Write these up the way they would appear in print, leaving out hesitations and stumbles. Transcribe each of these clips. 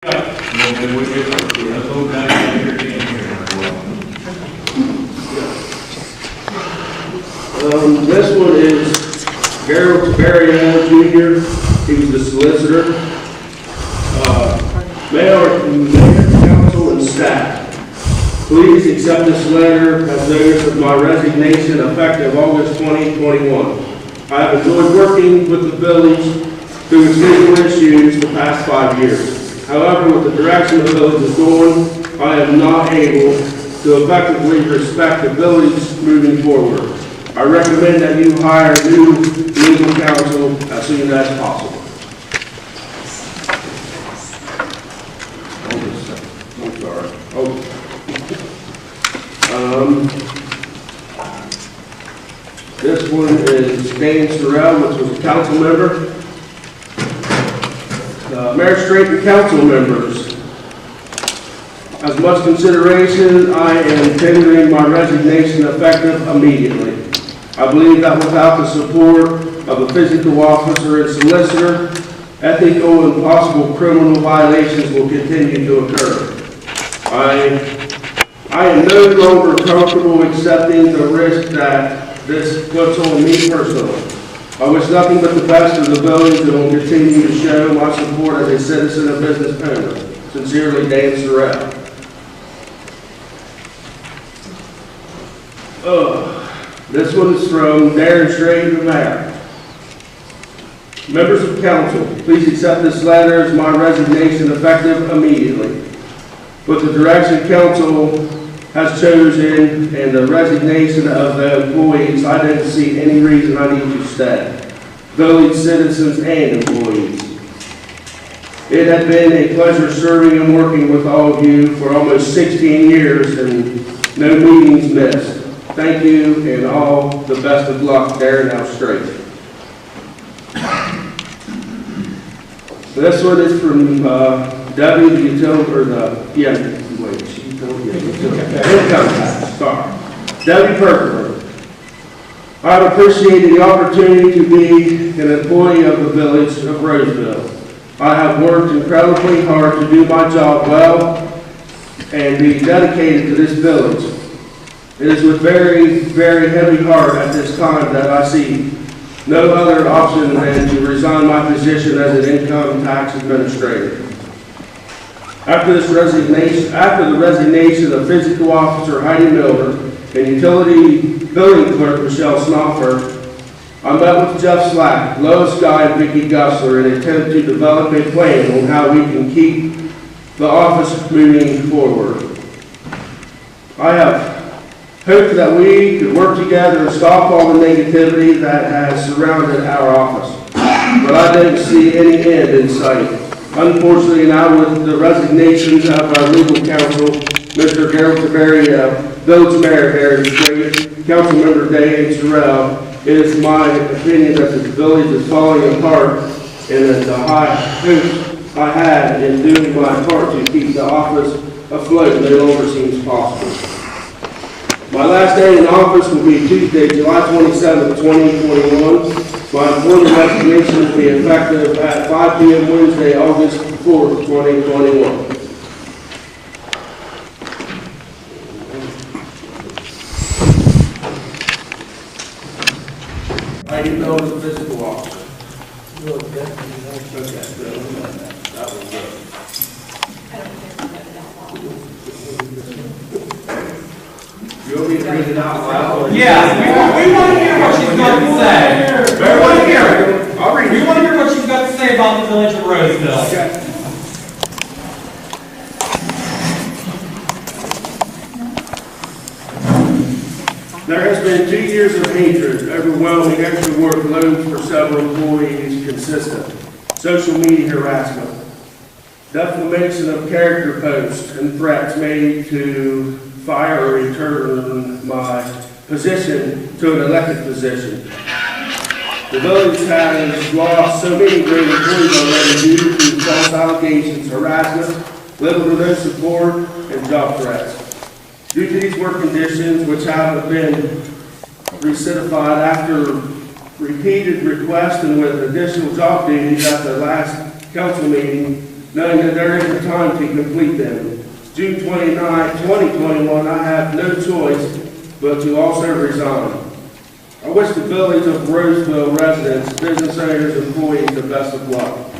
This one is Gerald Tavario Jr. He was the solicitor. Mayor, council, and staff, please accept this letter as notice of my resignation effective August 2021. I have enjoyed working with the village through its legal issues the past 5 years. However, with the direction the village is going, I am not able to effectively respect the village moving forward. I recommend that you hire new legal counsel as soon as possible. I'm sorry. This one is Dan Sorrell, which was a council member. Magistrate and council members, as much consideration, I am tendering my resignation effective immediately. I believe that without the support of a physical officer and solicitor, ethical and possible criminal violations will continue to occur. I am no longer comfortable accepting the risk that this puts on me personally. I wish nothing but the best of the village and will continue to show my support as a citizen and business owner. Sincerely, Dan Sorrell. This one is from Darren Strait, the mayor. Members of council, please accept this letter as my resignation effective immediately. With the direction council has chosen and the resignation of the employees, I don't see any reason I need to stay. Village citizens and employees. It has been a pleasure serving and working with all of you for almost 16 years and no meetings missed. Thank you and all the best of luck, Darren L. Strait. This one is from Debbie, the utility, or the, income tax, sorry. Debbie Perkins. I've appreciated the opportunity to be an employee of the village of Roseville. I have worked incredibly hard to do my job well and be dedicated to this village. It is with very, very heavy heart at this time that I see no other option than to resign my position as an income tax administrator. After the resignation of physical officer Heidi Miller and utility building clerk Michelle Snoffer, I met with Jeff Slack, Lois Guy, and Vicki Gussler in an attempt to develop a plan on how we can keep the office moving forward. I have hoped that we could work together and stop all the negativity that has surrounded our office, but I don't see any end in sight. Unfortunately, now with the resignations of our legal counsel, Mr. Gerald Tavario, village mayor Darren Strait, councilmember Dan Sorrell, it is my opinion that the village is falling apart and that the high hopes I had in doing my part to keep the office afloat no longer seems possible. My last day in office will be Tuesday, July 27, 2021. My employment resignation will be effective at 5 p.m. Wednesday, August 4th, 2021. I didn't know it was a physical officer. Okay, that was good. You want me to read it out loud? Yeah, we want to hear what she's got to say. We want to hear it. I'll read it. We want to hear what she's got to say about the village of Roseville. Okay. There has been 2 years of hatred, overwhelming extra workloads for several employees, consistent social media harassment, defamation of character posts, and threats made to fire or return my position to an elected position. The village has lost so many great employees already due to false allegations, harassment, little to no support, and job threats. Due to these work conditions, which have been recidified after repeated requests and with additional job duties at the last council meeting, knowing that there isn't time to complete them. June 29, 2021, I have no choice but to also resign. I wish the village of Roseville residents, business owners, employees the best of luck.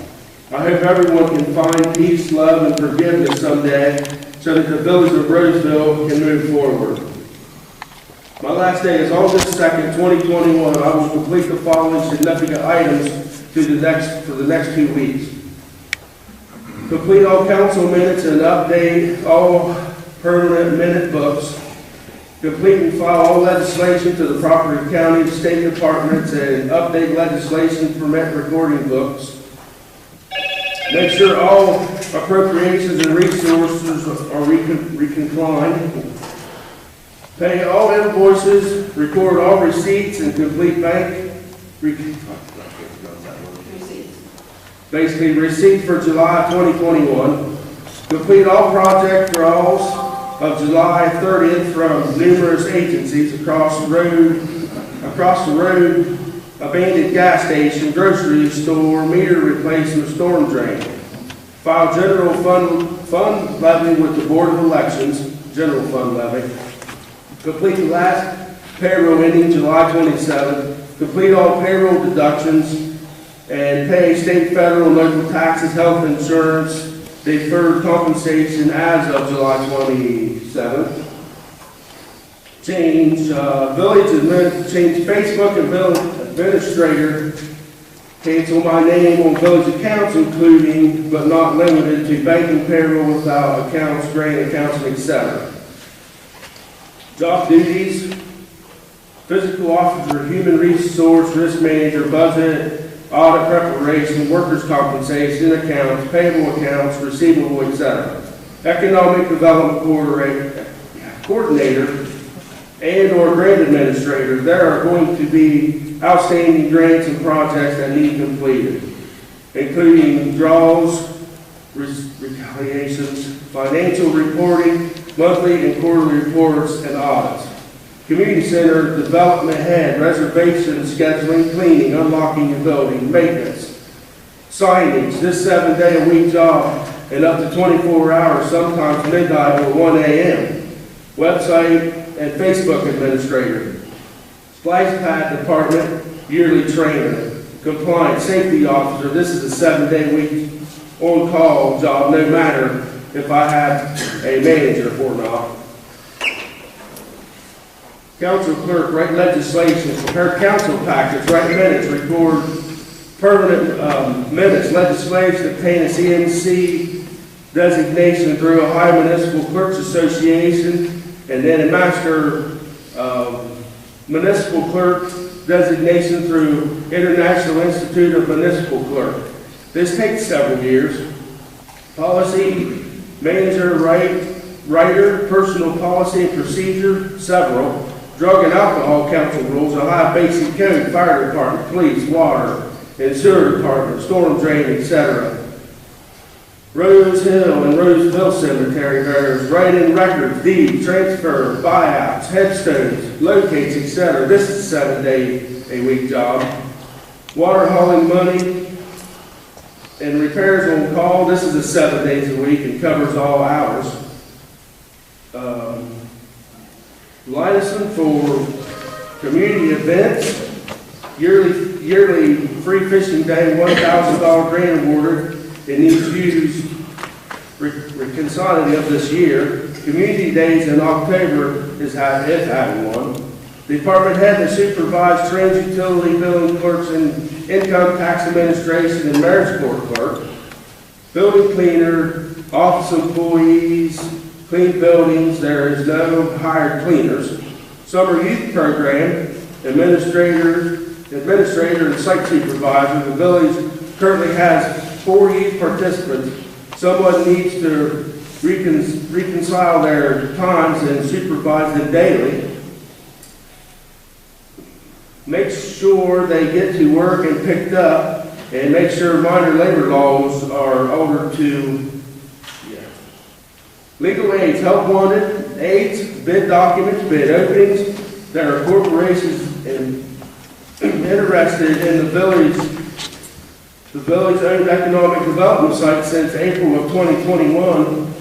I hope everyone can find peace, love, and forgiveness someday so that the village of Roseville can move forward. My last day is August 2nd, 2021. I will complete the following significant items for the next 2 weeks. Complete all council minutes and update all permanent minute books. Complete and file all legislation to the proper county, state departments, and update legislation permit recording books. Make sure all appropriations and resources are reconclined. Pay all invoices, record all receipts, and complete bank receipts for July 2021. Complete all project draws of July 30th from numerous agencies across the road, abandoned gas station, grocery store, meter replacement, storm drain. File general fund levy with the Board of Elections, general fund levy. Complete the last payroll ending July 27th. Complete all payroll deductions and pay state, federal, and local taxes, health insurance, deferred compensation as of July 27th. Change Facebook and village administrator. Cancel my name on village accounts, including but not limited to banking, payroll without accounts, grant accounts, etc. Job duties: physical officer, human resource, risk manager, budget, audit preparation, workers' compensation, accounts, payable accounts, receivable, etc. Economic development coordinator and/or grant administrator. There are going to be outstanding grants and projects that need completed, including draws, reconciliations, financial reporting, monthly and quarterly reports, and audits. Community center development head, reservation scheduling, cleaning, unlocking your building, maintenance, signage. This 7-day-a-week job and up to 24 hours, sometimes midnight or 1 a.m. Website and Facebook administrator. Splash pad department, yearly trainer. Compliance safety officer. This is a 7-day-a-week on-call job, no matter if I have a manager or not. Council clerk, write legislation, prepare council packets, write minutes, record permanent minutes, legislation, obtain a CMC designation through Ohio Municipal Clerks Association, and then a master municipal clerk designation through International Institute of Municipal Clerk. This takes several years. Policy manager, writer, personal policy and procedure, several. Drug and alcohol council rules, Ohio Basic Code, fire department, police, water, and sewer department, storm drain, etc. Roseville and Roseville cemetery bearers, write-in records, deeds, transfer, buyouts, headstones, locates, etc. This is a 7-day-a-week job. Water hauling money and repairs on call. This is a 7 days a week and covers all hours. License for community events, yearly free fishing day, $1,000 grant awarded, and needs used reconciliation of this year. Community days in October is having one. Department head to supervise trans utility billing clerks and income tax administration and marriage court clerk. Building cleaner, office employees, clean buildings. There is no hired cleaners. Summer youth program, administrator and site supervisor. The village currently has 4 youth participants. Someone needs to reconcile their times and supervise them daily. Make sure they get to work and picked up, and make sure minor labor laws are ordered to. Legal aids, help wanted, aids, bid documents, bid openings. There are corporations interested in the village the village-owned economic development site since April of 2021.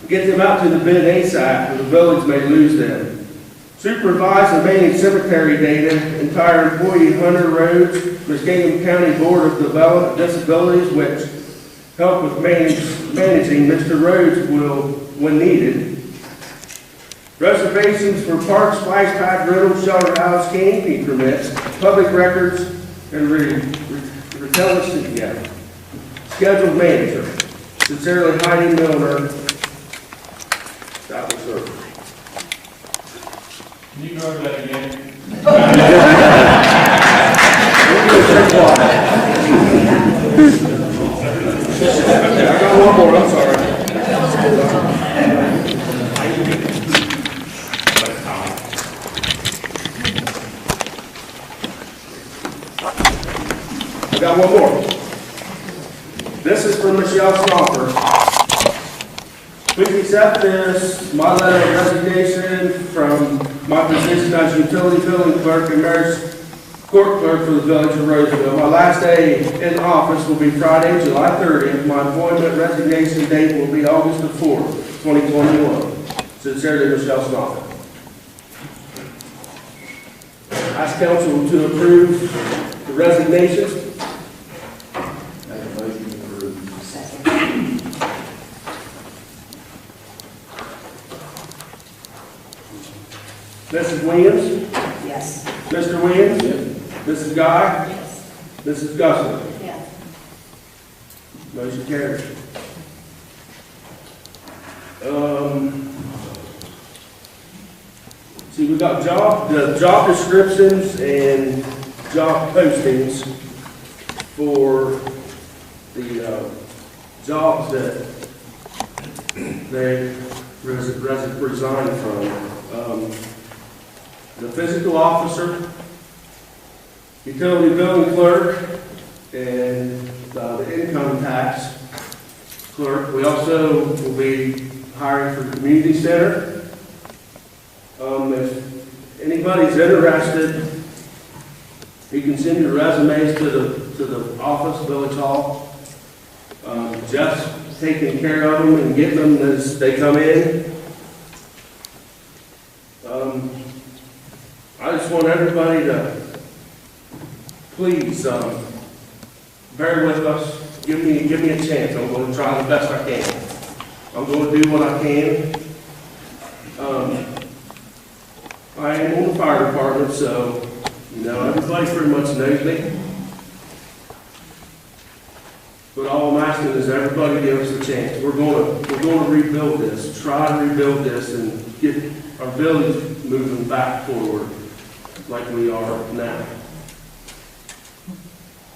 Get them out to the bid ASAP, or the village may lose them. Supervise and manage cemetery data, entire employee Hunter Roads, Muskingum County Board of Development Disabilities, which help with managing Mr. Rhodes will, when needed. Reservations for parks, splash pad, rental, shelter house, camping permits, public records, and retention, scheduled manager. Sincerely, Heidi Milner. That was her. Can you go over that again? Okay, I got one more, I'm sorry. I got one more. This is from Michelle Snoffer. Please accept this, my letter of resignation from my position as utility billing clerk and mayor's court clerk for the village of Roseville. My last day in office will be Friday, July 30th. My employment resignation date will be August the 4th, 2021. Sincerely, Michelle Snoffer. Ask council to approve the resignations. Mrs. Williams? Yes. Mr. Williams? Yes. Mrs. Guy? Yes. Mrs. Gusler? Yes. Motion carries. See, we got the job descriptions and job postings for the jobs that they resigned from. The physical officer, utility billing clerk, and the income tax clerk. We also will be hiring for the community center. If anybody's interested, you can send your resumes to the office, Village Hall. Jeff's taking care of them and getting them as they come in. I just want everybody to please bear with us. Give me a chance. I'm going to try the best I can. I'm going to do what I can. I am on the fire department, so everybody pretty much knows me. But all I'm asking is everybody give us a chance. We're going to rebuild this. Try to rebuild this and get our village moving back forward like we are now.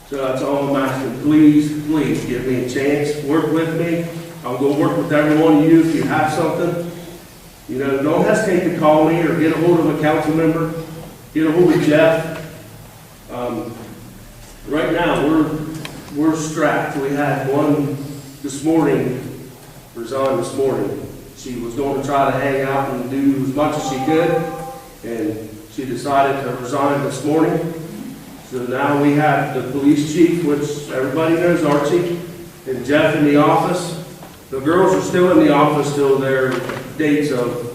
So that's all I'm asking. Please give me a chance. Work with me. I'm going to work with every one of you if you have something. Don't hesitate to call me or get a hold of a council member. Get a hold of Jeff. Right now, we're strapped. We had one this morning, resign this morning. She was going to try to hang out and do as much as she could, and she decided to resign this morning. So now we have the police chief, which everybody knows Archie, and Jeff in the office. The girls are still in the office till their dates of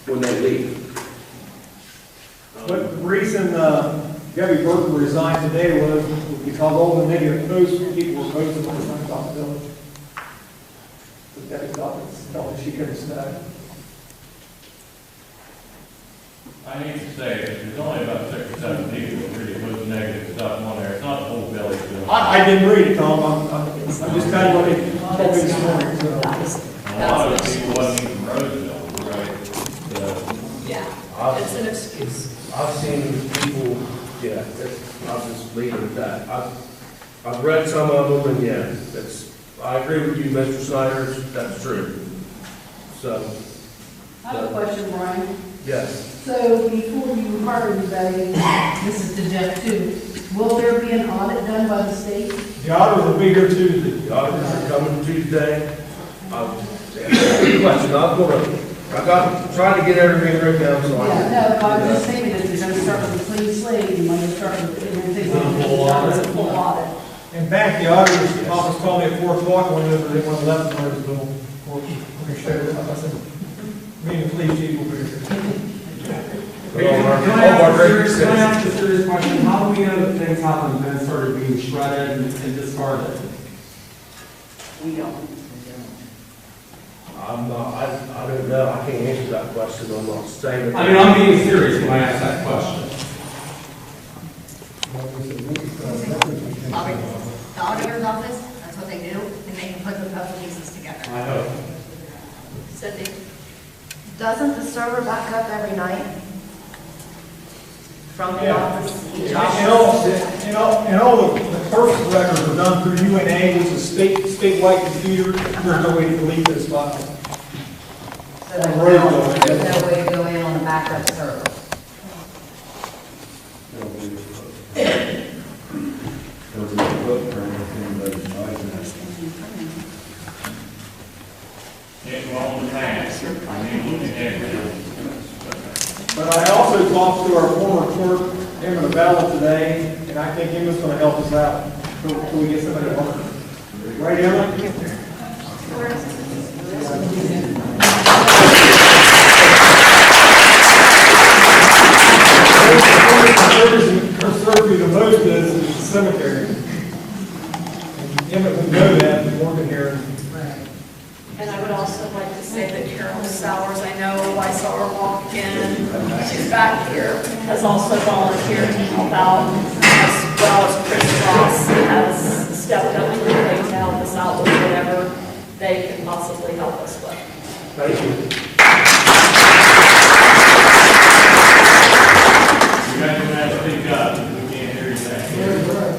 when they leave. But the reason Debbie Burke resigned today was because all the negative posts people were posting on the South Village. So Debbie felt that she couldn't stay. I need to say that there's only about 6 or 7 people that really put negative stuff on there. It's not the whole village doing it. I didn't read it, Tom. I'm just telling you what they told me this morning. So. A lot of those people wasn't even from Roseville, right? So, Yeah, it's an excuse. I've seen people, I'll just leave it at that. I've read some of them, and I agree with you, Mr. Snyder, that's true. So, I have a question, Brian. yes. So before you hire anybody, this is to Jeff too, will there be an audit done by the state? The auditors will be here Tuesday. The auditors are coming Tuesday. Good question. I got trying to get everything written down, so I can. Yeah, no, I'm just thinking that you're gonna start with a clean slate, and when you start with everything on the full audit. In fact, the auditor's office called me at 4 o'clock one day, they want 11 hours bill. We're going to show it. I said, me and the police chief will be here. Can I ask a serious question? How do we know that things haven't been started being shredded and discarded? We don't. I'm not, I don't know, I can't answer that question, I'm not saying. I mean, I'm being serious when I ask that question. The auditor's office, that's what they do, and they can put the puzzle pieces together. I hope. Cindy? Doesn't the server back up every night? From the Yeah. office, each And office? all the clerk's records are done through UNA, which is statewide computer. There's no way to delete those files. So there's no way to go in on the backup server. It won't pass. I mean, look at everything. But I also talked to our former clerk, Emma Bella, today, and I think Emma's going to help us out until we get somebody else. Right, Emma? Concerned me the most is the cemetery. And Emma would know that, been working here. And I would also like to say that Carol Sowers, I know I saw her walk in, she's back here, has also volunteered to help out, as well as Chris Ross has stepped up to the plate to help us out with whatever they can possibly help us with. Thank you. You guys are gonna speak up, we can't hear you back.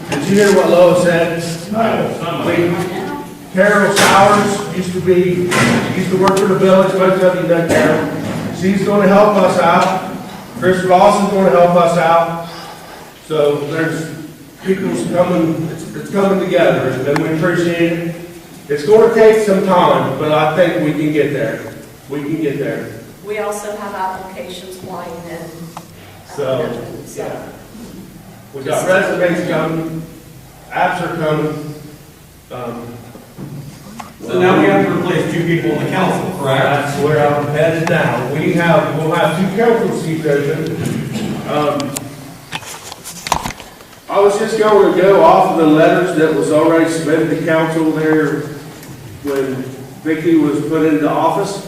Did you hear what Lois said? Somebody. Carol Sowers used to work for the village, most of you know Carol. She's gonna help us out. Chris Ross is gonna help us out. So there's people's coming, it's coming together, and we appreciate it. It's gonna take some time, but I think we can get there. We can get there. We also have applications flying in. So, yeah. We got resumes coming, apps are coming. So now we have to replace 2 people on the council, correct? That's where I'm headed now. We'll have 2 council seats open. I was just going to go off of the letters that was already submitted to council there when Vicki was put into office.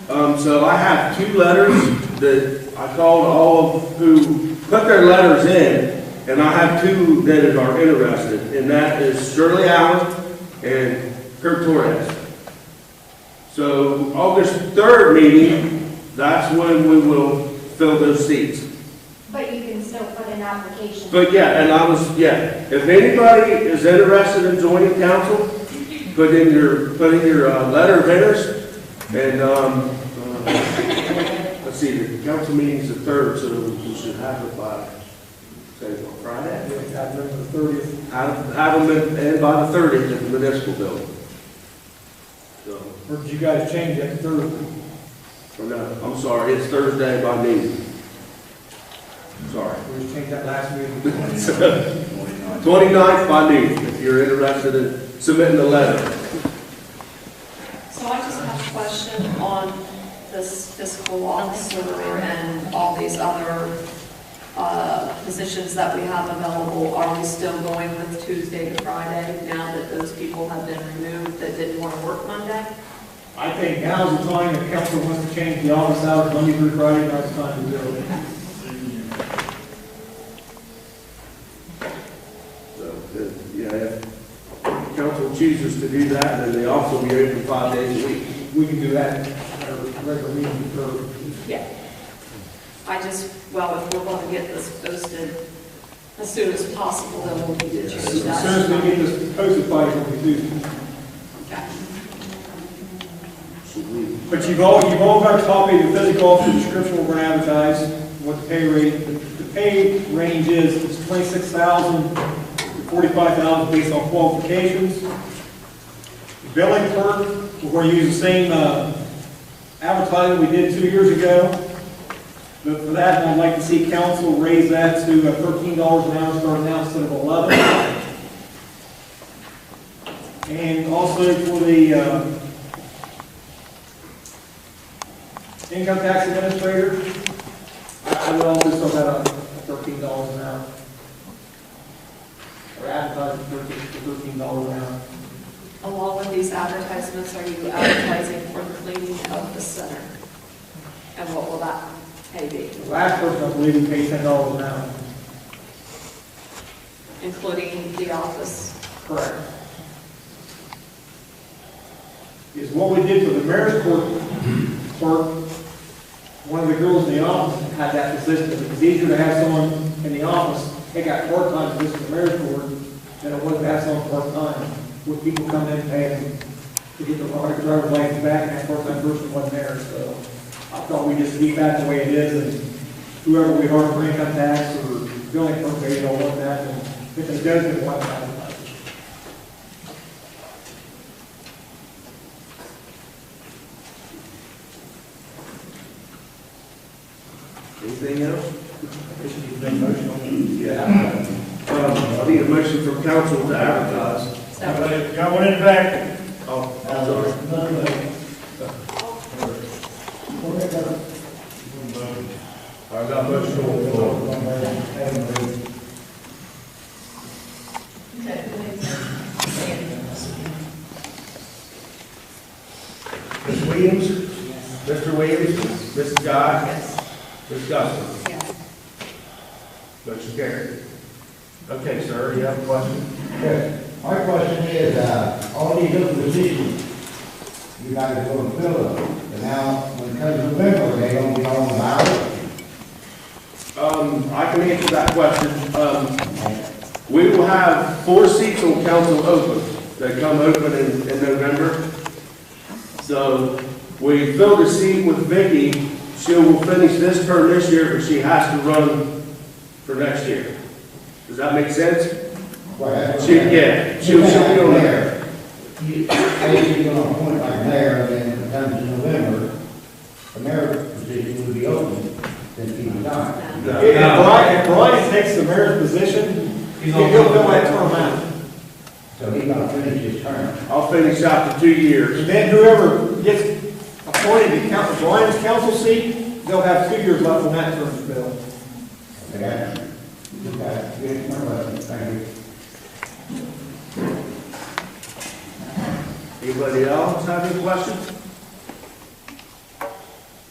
So I have 2 letters that I called all of who put their letters in, and I have 2 that are interested, and that is Shirley Allen and Kurt Torres. So August 3rd meeting, that's when we will fill those seats. But you can still put in applications. But yeah, if anybody is interested in joining council, put in your letter of interest, and, let's see, the council meeting's the 3rd, so we should have it by, say, what, Friday? Have them the 30th. Have them in by the 30th at the municipal building. So, Or did you guys change that to Thursday? or no, I'm sorry, it's Thursday by noon. Sorry. We just changed that last meeting. 29th by noon, if you're interested in submitting the letter. So I just have a question on this fiscal officer and all these other positions that we have available. Are we still going with Tuesday to Friday now that those people have been removed that didn't want to work Monday? I think now's the time if council wants to change the office hours Monday through Friday, now's the time to do it. So, yeah, if council chooses to do that, then they also be open 5 days a week. We can do that at our regular meeting for. Yeah. I just, well, if we're going to get this posted as soon as possible, then we'll need to choose As that. soon as we get this posted by, we do. Okay. But you've all got a copy of the physical officer description we're going to advertise, what the pay rate, the pay range is, it's $26,000 to $45,000 based on qualifications. The billing clerk, we're going to use the same advertising we did 2 years ago. But for that, I'd like to see council raise that to $13 an hour starting now instead of 11. And also for the income tax administrator, I would also start that at $13 an hour. Or advertising for $13 an hour. Along with these advertisements, are you advertising for the cleaning of the center? And what will that pay be, The last person, I believe, we paid $10 an hour. including the office? Correct. Is what we did for the mayor's court clerk, one of the girls in the office had that position. It was easier to have someone in the office take out part-time position in the mayor's court than it was to have someone part-time, with people coming in and paying to get the driver's license back, and that part-time person wasn't there. So I thought we'd just keep that the way it is, and whoever we hire for income tax or billing company, don't want that, and if it does, then want that. Anything else? Yeah. I need a motion from council to advertise. Got one in the back. Oh, I'm sorry. I got a motion on the floor. Ms. Williams? Mr. Williams? Mrs. Guy? Ms. Guston? Yes. Motion carried. Okay, sir, you have a question? Okay, my question is, all these open positions, you guys are going to fill them, and now, when it comes to November, they don't be on the ballot? I can answer that question. We will have 4 seats on council open. They come open in November. So we filled a seat with Vicki. She will finish this term this year, but she has to run for next year. Does that make sense? She'll be on there. Say you're going to appoint like mayor, and then when it comes to November, the mayor position would be open, then he would die. If Brian takes the mayor's position, he'll fill that term out. So he's going to finish his term. I'll finish out the 2 years. And then whoever gets appointed to Brian's council seat, they'll have 2 years left on that term to fill. Okay? Okay, good, thank you. Anybody else have any questions?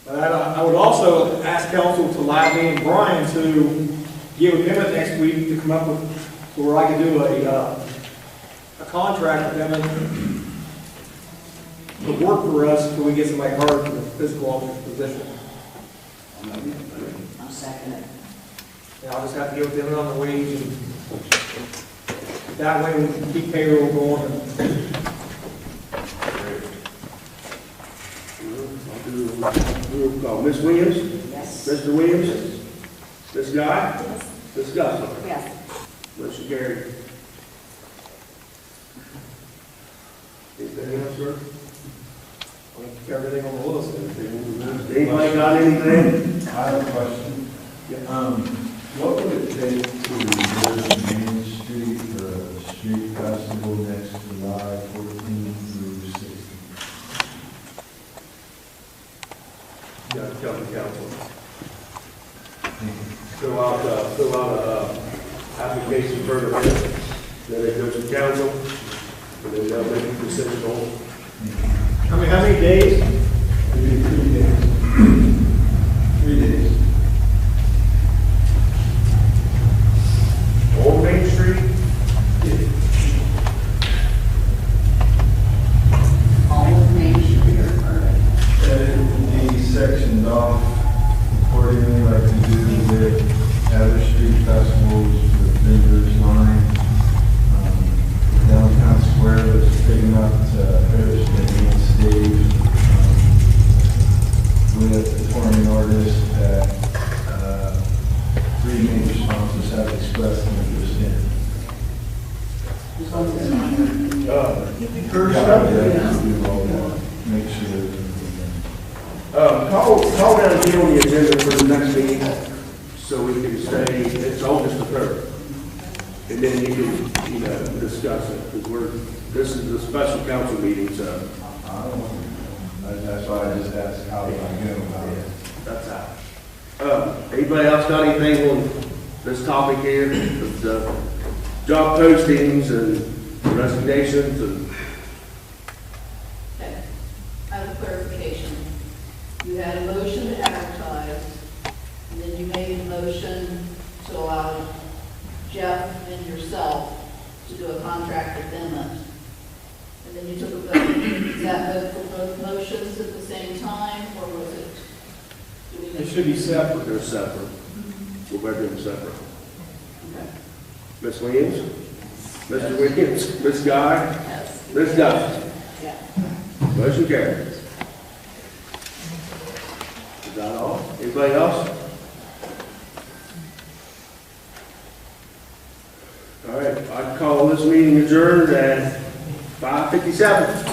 I would also ask council to allow me and Brian to get with him next week to come up with, where I can do a contract with them and to work for us until we get somebody hired for the physical officer position. I'll second it. And I'll just have to get with them on the wage, and that way we can keep payroll going. I'll do a call. Ms. Williams? Yes. Mr. Williams? Ms. Guy? Yes. Ms. Guston? Yes. Motion carried. Anything else, sir? I think everything on the list. Anybody got anything? I have a question. What would it take to reverse Main Street for a street festival next July 14 through 16? You got to come to council. Fill out a application for the event. Then it goes to council, and then they'll make a decision on. How many days? It'd be 3 days. 3 days. Old Main Street? All of Main Street or part of it? It would be sectioned off accordingly like we do with other street festivals with vendors line. Downtown square that's big enough to host the main stage. call down here on the agenda for the next meeting, so we can say it's August the 3rd. And then you can, discuss it, because this is a special council meeting, so I don't know. That's why I just asked how do I get about it. that's how. Anybody else got anything on this topic here? The job postings and resignations and Okay. I have a clarification. You had a motion to advertise, and then you made a motion to allow Jeff and yourself to do a contract amendment. And then you took a vote. Is that vote for both motions at the same time, or was it? do we- It should be separate. they're separate. We'll better them separate. Okay. Ms. Williams? Mr. Williams? Ms. Guy? Yes. Ms. Duffy? Yeah. Motion carries. Is that all? Anybody else? All right, I call this meeting adjourned at 5:57.